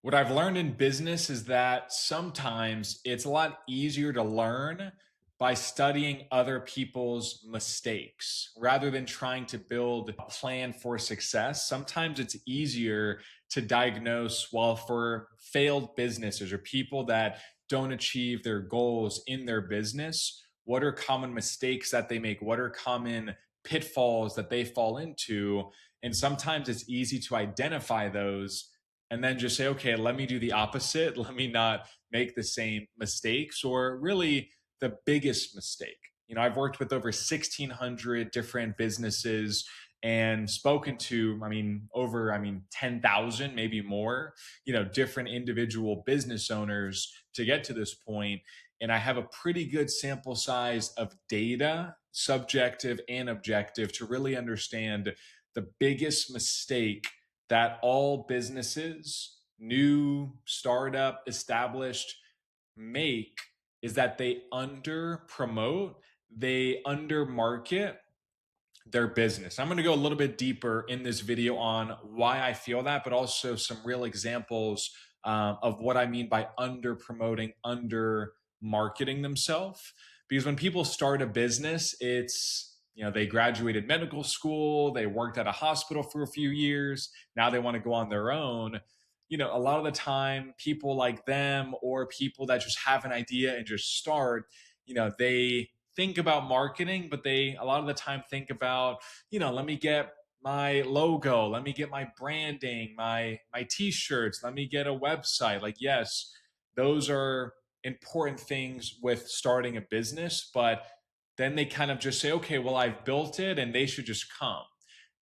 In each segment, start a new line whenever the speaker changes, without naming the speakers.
What I've learned in business is that sometimes it's a lot easier to learn by studying other people's mistakes rather than trying to build a plan for success. Sometimes it's easier to diagnose, well, for failed businesses or people that don't achieve their goals in their business, what are common mistakes that they make? What are common pitfalls that they fall into? And sometimes it's easy to identify those and then just say, okay, let me do the opposite. Let me not make the same mistakes or really the biggest mistake. I've worked with over 1,600 different businesses and spoken to, over 10,000, maybe more, different individual business owners to get to this point. And I have a pretty good sample size of data, subjective and objective, to really understand the biggest mistake that all businesses, new, startup, established, make is that they under promote, they under market their business. I'm going to go a little bit deeper in this video on why I feel that, but also some real examples of what I mean by under promoting, under marketing themselves. Because when people start a business, they graduated medical school, they worked at a hospital for a few years, now they want to go on their own. A lot of the time, people like them or people that just have an idea and just start, they think about marketing, but they a lot of the time think about, let me get my logo, let me get my branding, my t-shirts, let me get a website. Like, yes, those are important things with starting a business, but then they kind of just say, okay, well, I've built it and they should just come.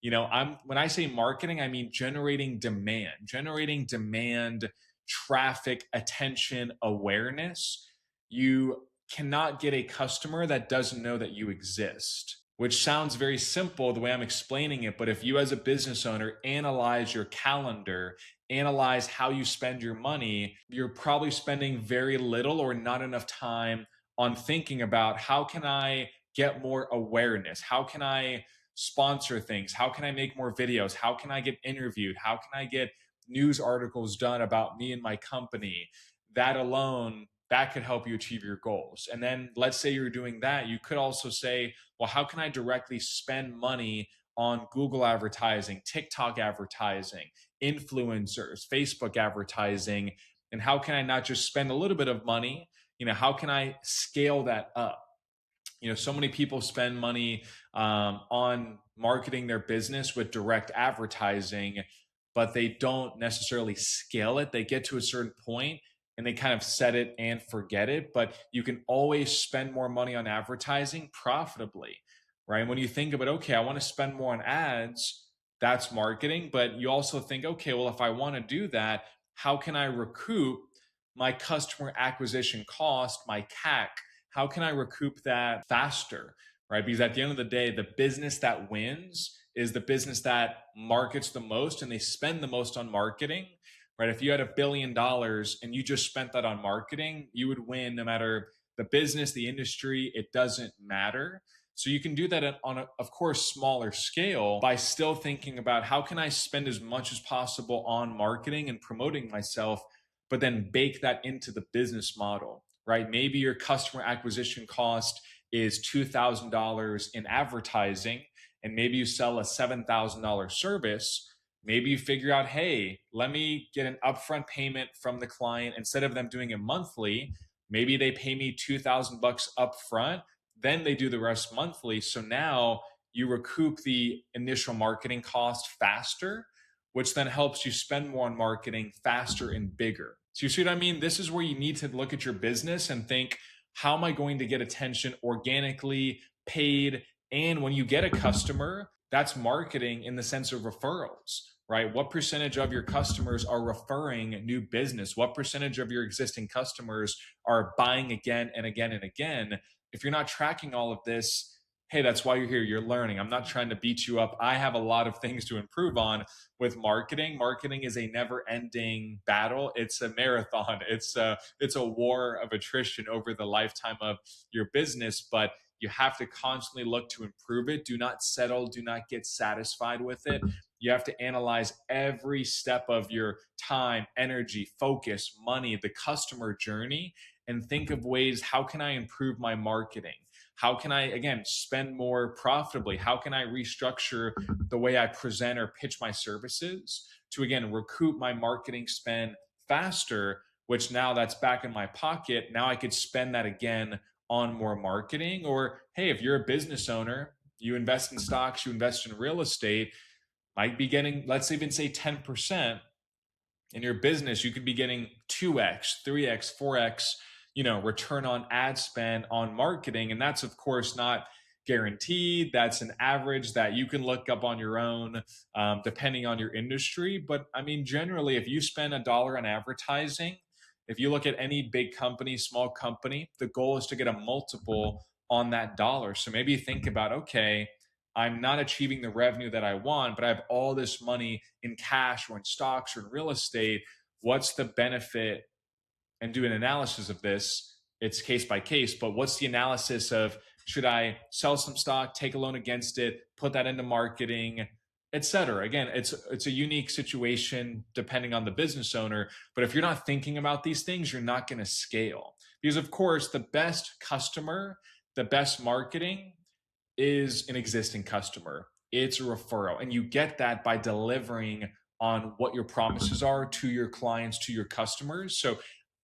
I'm when I say marketing, I mean generating demand, traffic, attention, awareness. You cannot get a customer that doesn't know that you exist, which sounds very simple the way I'm explaining it. But if you, as a business owner, analyze your calendar, analyze how you spend your money, you're probably spending very little or not enough time on thinking about how can I get more awareness? How can I sponsor things? How can I make more videos? How can I get interviewed? How can I get news articles done about me and my company? That alone, that could help you achieve your goals. And then let's say you're doing that, you could also say, well, how can I directly spend money on Google advertising, TikTok advertising, influencers, Facebook advertising? And how can I not just spend a little bit of money? How can I scale that up? So many people spend money on marketing their business with direct advertising, but they don't necessarily scale it. They get to a certain point and they kind of set it and forget it. But you can always spend more money on advertising profitably, right? When you think about, okay, I want to spend more on ads, that's marketing. But you also think, okay, well, if I want to do that, how can I recoup my customer acquisition cost, my CAC? How can I recoup that faster, right? Because at the end of the day, the business that wins is the business that markets the most and they spend the most on marketing, right? If you had $1 billion and you just spent that on marketing, you would win no matter the business, the industry, it doesn't matter. So you can do that on a, of course, smaller scale by still thinking about how can I spend as much as possible on marketing and promoting myself, but then bake that into the business model, right? Maybe your customer acquisition cost is $2,000 in advertising, and maybe you sell a $7,000 service. Maybe you figure out, hey, let me get an upfront payment from the client instead of them doing it monthly. Maybe they pay me 2,000 bucks upfront, then they do the rest monthly. So now you recoup the initial marketing cost faster, which then helps you spend more on marketing faster and bigger. So you see what I mean? This is where you need to look at your business and think, how am I going to get attention organically, paid? And when you get a customer, that's marketing in the sense of referrals, right? What percentage of your customers are referring new business? What percentage of your existing customers are buying again and again and again? If you're not tracking all of this, hey, that's why you're here. You're learning. I'm not trying to beat you up. I have a lot of things to improve on with marketing. Marketing is a never-ending battle. It's a marathon. It's a war of attrition over the lifetime of your business, but you have to constantly look to improve it. Do not settle. Do not get satisfied with it. You have to analyze every step of your time, energy, focus, money, the customer journey, and think of ways, how can I improve my marketing? How can I, again, spend more profitably? How can I restructure the way I present or pitch my services to, again, recoup my marketing spend faster, which now that's back in my pocket. Now I could spend that again on more marketing. Or, hey, if you're a business owner, you invest in stocks, you invest in real estate, might be getting, let's even say 10% in your business. You could be getting 2x, 3x, 4x, return on ad spend on marketing. And that's, of course, not guaranteed. That's an average that you can look up on your own, depending on your industry. But I mean, generally, if you spend $1 on advertising, if you look at any big company, small company, the goal is to get a multiple on that dollar. So maybe think about, okay, I'm not achieving the revenue that I want, but I have all this money in cash or in stocks or in real estate. What's the benefit? And do an analysis of this. It's case by case, but what's the analysis of, should I sell some stock, take a loan against it, put that into marketing, etc. Again, it's a unique situation depending on the business owner. But if you're not thinking about these things, you're not going to scale. Because of course, the best customer, the best marketing is an existing customer. It's a referral. And you get that by delivering on what your promises are to your clients, to your customers. So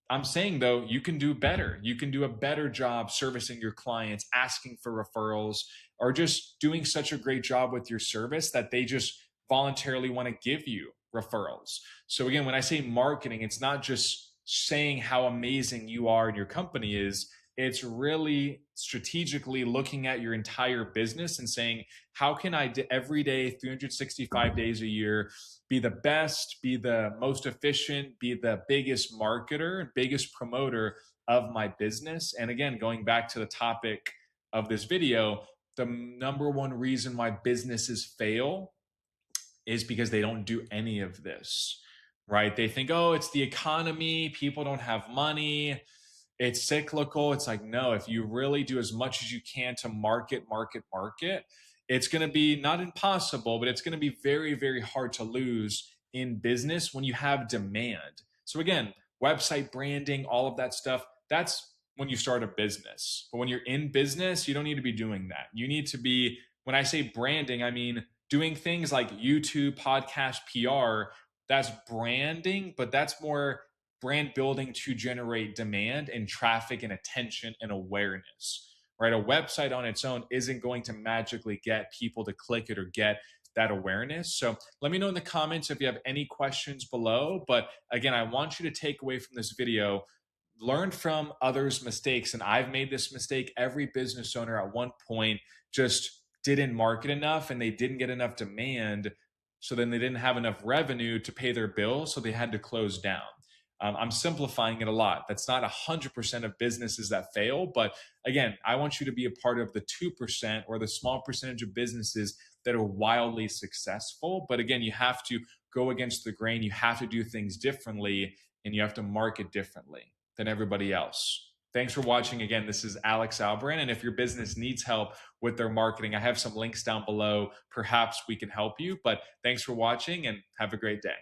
I'm saying, though, you can do better. You can do a better job servicing your clients, asking for referrals, or just doing such a great job with your service that they just voluntarily want to give you referrals. So again, when I say marketing, it's not just saying how amazing you are and your company is. It's really strategically looking at your entire business and saying, how can I every day, 365 days a year, be the best, be the most efficient, be the biggest marketer, biggest promoter of my business? And again, going back to the topic of this video, the number one reason why businesses fail is because they don't do any of this, right? They think, oh, it's the economy, people don't have money, it's cyclical. It's like, no, if you really do as much as you can to market, it's going to be not impossible, but it's going to be very, very hard to lose in business when you have demand. So again, website branding, all of that stuff, that's when you start a business. But when you're in business, you don't need to be doing that. You need to be, when I say branding, I mean doing things like YouTube, podcast, PR. That's branding, but that's more brand building to generate demand and traffic and attention and awareness, right? A website on its own isn't going to magically get people to click it or get that awareness. So let me know in the comments if you have any questions below. But again, I want you to take away from this video, learn from others' mistakes. And I've made this mistake. Every business owner at one point just didn't market enough and they didn't get enough demand. So then they didn't have enough revenue to pay their bills. So they had to close down. I'm simplifying it a lot. That's not 100% of businesses that fail. But again, I want you to be a part of the 2% or the small percentage of businesses that are wildly successful. But again, you have to go against the grain. You have to do things differently and you have to market differently than everybody else. Thanks for watching. Again, this is Alex Albrand. And if your business needs help with their marketing, I have some links down below. Perhaps we can help you. But thanks for watching and have a great day.